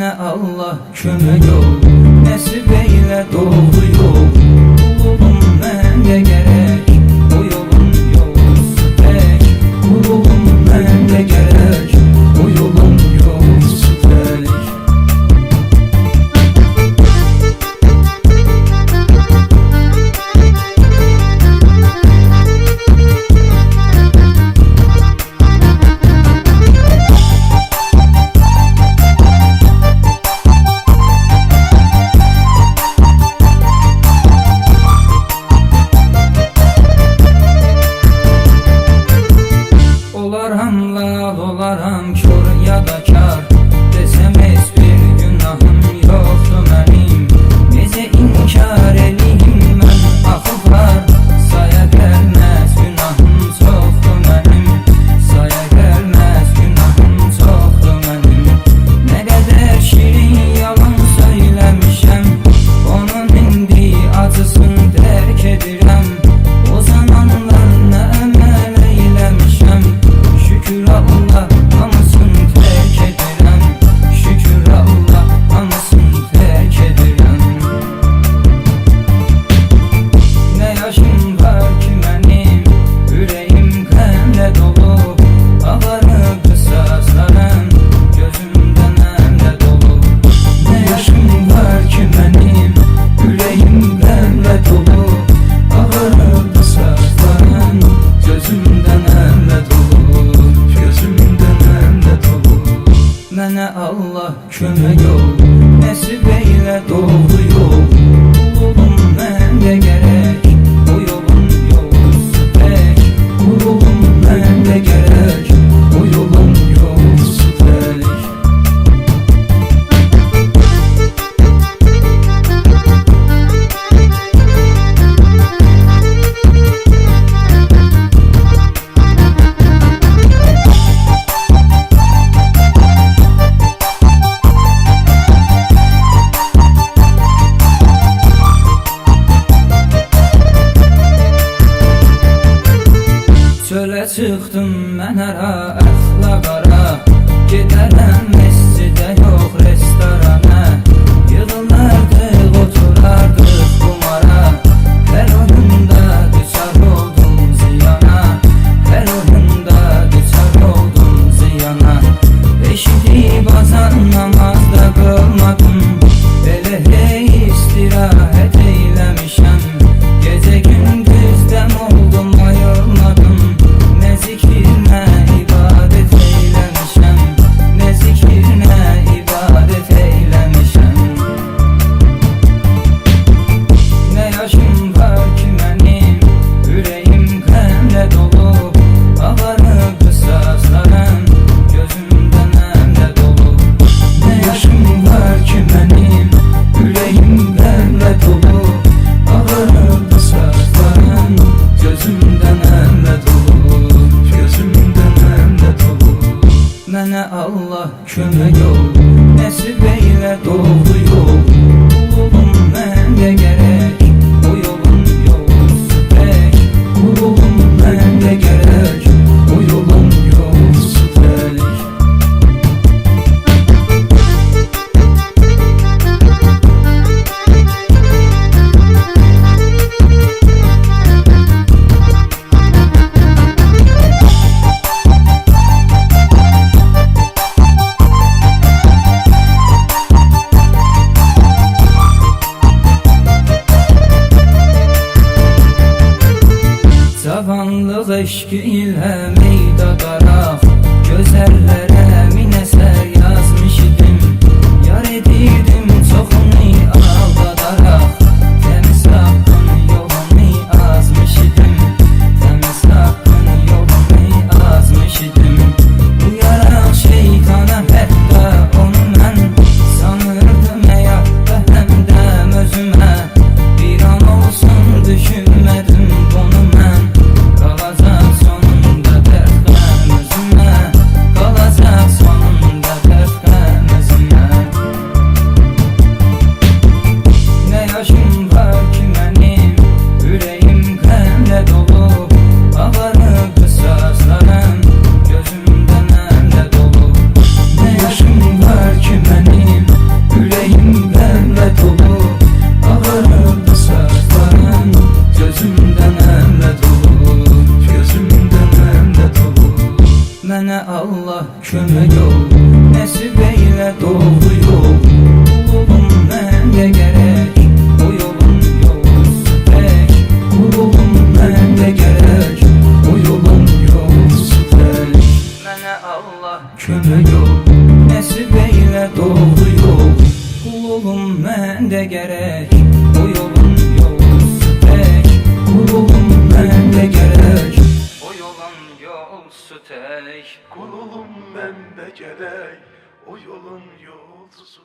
Mənə Allah kömək ol, nəsib eylə doğru yol. Qulluğum məndə gərək, o yolun yolusu tək. Qulluğum məndə gərək, o yolun yolusu tək. Olaram kör ya da kar, desem heç bir günahım yoxdur mənim. Necə inkar eləyim mən, axı var, saya gəlməz günahım çoxdur mənim. Saya gəlməz günahım çoxdur mənim. Nə qədər şirin yalan söyləmişəm, onun indi acısını dərk edirəm. O zamanlar nə əməl eyləmişəm, şükür Allah hamısını tərk edirəm. Şükür Allah hamısını tərk edirəm. Nə yaşım var ki mənim, ürəyim qəmlə dolu. Ağarıb sazlarım, gözümdən əmlə dolu. Nə yaşım var ki mənim, ürəyim qəmlə dolu. Ağarıb sazlarım, gözümdən əmlə dolu. Mənə Allah kömək ol, nəsib eylə doğru yol. Qulluğum məndə gərək, o yolun yolusu tək. Qulluğum məndə gərək, o yolun yolusu tək. Çölə çıxdım mən ara, əxla qara. Gedərəm məscidə yox restorana. Yığılardıq, oturardıq qumara. Hər oyunda düçar oldum ziyana. Hər oyunda düçar oldum ziyana. Eşidib azan namazda qılmadım. Elə hey istirahət eyləmişəm. Gecə gündüz dəm oldum, ayılmadım. Nə zikir, nə ibadət eyləmişəm. Nə zikir, nə ibadət eyləmişəm. Nə yaşım var ki mənim, ürəyim qəmlə dolu. Ağarıb sazlarım, gözümdən əmlə dolu. Nə yaşım var ki mənim, ürəyim qəmlə dolu. Ağarıb sazlarım, gözümdən əmlə dolu. Gözümdən əmlə dolu. Mənə Allah kömək ol, nəsib eylə doğru yol. Qulluğum məndə gərək, o yolun yolusu tək. Qulluğum məndə gərək, o yolun yolusu tək. Cavanlıq eşqi ilə meyda daraq, gözəllərə minəsər yazmış idim. Yar edirdim çoxunu aldadaraq, təmiz haqqın yolunu azmış idim. Təmiz haqqın yolunu azmış idim. Bu yaraq şeytana, hətta onu mən sanırdım həyatda həmdəm özümə. Bir an olsun düşünmədim bunu mən, qalacaq sonunda. Qulluğum məndə gərək, o yolun yolcusu tək. Qulluğum məndə gərək, o yolun yolcusu tək. Qulluğum məndə gərək, o yolun yolcusu